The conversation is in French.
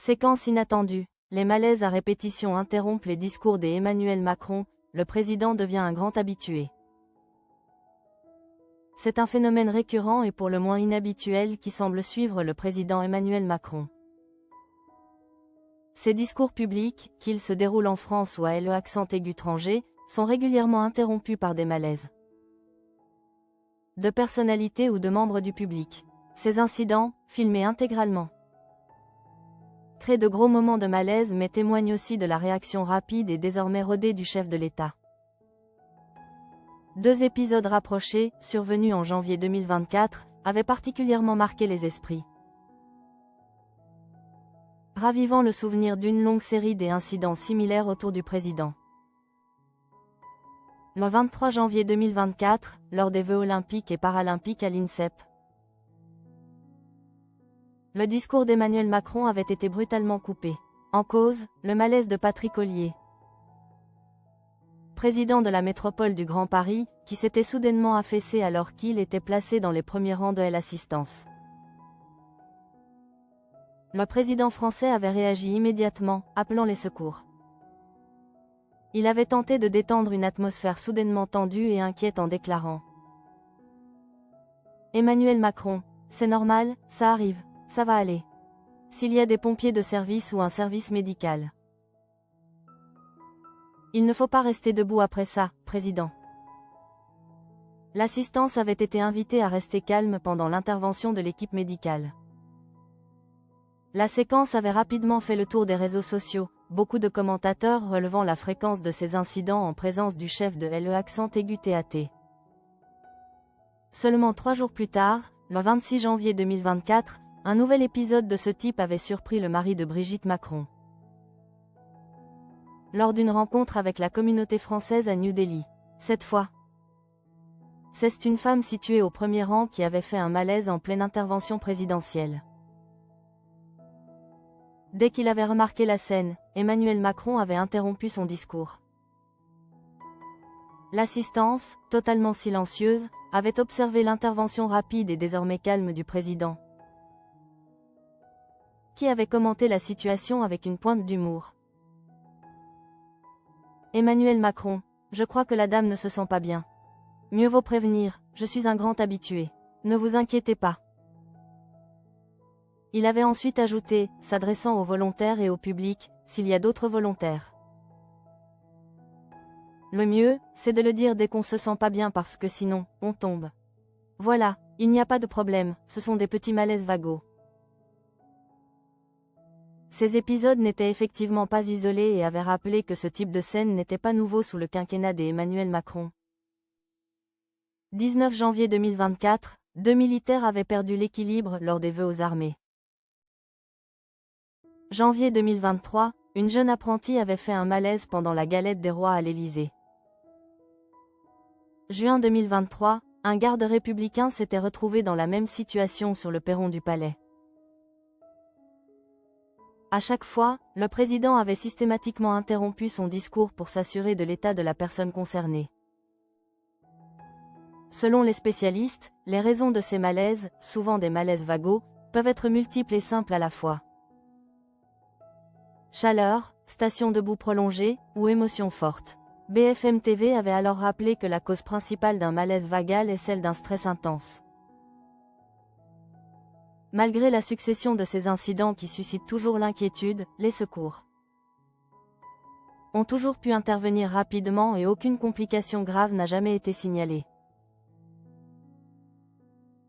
Séquence inattendue. Les malaises à répétition interrompent les discours d'Emmanuel Macron, le président devient un grand habitué. C'est un phénomène récurrent et pour le moins inhabituel qui semble suivre le président Emmanuel Macron. Ses discours publics, qu'ils se déroulent en France ou à l'accent aigu étranger, sont régulièrement interrompus par des malaises de personnalités ou de membres du public. Ces incidents, filmés intégralement, créent de gros moments de malaise mais témoignent aussi de la réaction rapide et désormais rodée du chef de l'État. Deux épisodes rapprochés, survenus en janvier 2024, avaient particulièrement marqué les esprits, ravivant le souvenir d'une longue série d'incidents similaires autour du président. Le 23 janvier 2024, lors des Jeux olympiques et paralympiques à l'INSEP, le discours d'Emmanuel Macron avait été brutalement coupé. En cause, le malaise de Patrick Ollier, président de la métropole du Grand Paris, qui s'était soudainement affaissé alors qu'il était placé dans les premiers rangs de l'assistance. Le président français avait réagi immédiatement, appelant les secours. Il avait tenté de détendre une atmosphère soudainement tendue et inquiète en déclarant : Emmanuel Macron, c'est normal, ça arrive, ça va aller. S'il y a des pompiers de service ou un service médical, il ne faut pas rester debout après ça, président. L'assistance avait été invitée à rester calme pendant l'intervention de l'équipe médicale. La séquence avait rapidement fait le tour des réseaux sociaux, beaucoup de commentateurs relevant la fréquence de ces incidents en présence du chef de l'accent aigu TAT. Seulement 3 jours plus tard, le 26 janvier 2024, un nouvel épisode de ce type avait surpris le mari de Brigitte Macron. Lors d'une rencontre avec la communauté française à New Delhi. Cette fois, c'est une femme située au premier rang qui avait fait un malaise en pleine intervention présidentielle. Dès qu'il avait remarqué la scène, Emmanuel Macron avait interrompu son discours. L'assistance, totalement silencieuse, avait observé l'intervention rapide et désormais calme du président, qui avait commenté la situation avec une pointe d'humour. Emmanuel Macron, je crois que la dame ne se sent pas bien. Mieux vaut prévenir, je suis un grand habitué. Ne vous inquiétez pas. Il avait ensuite ajouté, s'adressant aux volontaires et au public, s'il y a d'autres volontaires. Le mieux, c'est de le dire dès qu'on se sent pas bien parce que sinon, on tombe. Voilà, il n'y a pas de problème, ce sont des petits malaises vagos. Ces épisodes n'étaient effectivement pas isolés et avaient rappelé que ce type de scène n'était pas nouveau sous le quinquennat d'Emmanuel Macron. 19 janvier 2024, 2 militaires avaient perdu l'équilibre lors des vœux aux armées. Janvier 2023, une jeune apprentie avait fait un malaise pendant la galette des rois à l'Élysée. Juin 2023, un garde républicain s'était retrouvé dans la même situation sur le perron du palais. À chaque fois, le président avait systématiquement interrompu son discours pour s'assurer de l'état de la personne concernée. Selon les spécialistes, les raisons de ces malaises, souvent des malaises vagos, peuvent être multiples et simples à la fois. Chaleur, station debout prolongée, ou émotion forte. BFM TV avait alors rappelé que la cause principale d'un malaise vagal est celle d'un stress intense. Malgré la succession de ces incidents qui suscitent toujours l'inquiétude, les secours ont toujours pu intervenir rapidement et aucune complication grave n'a jamais été signalée.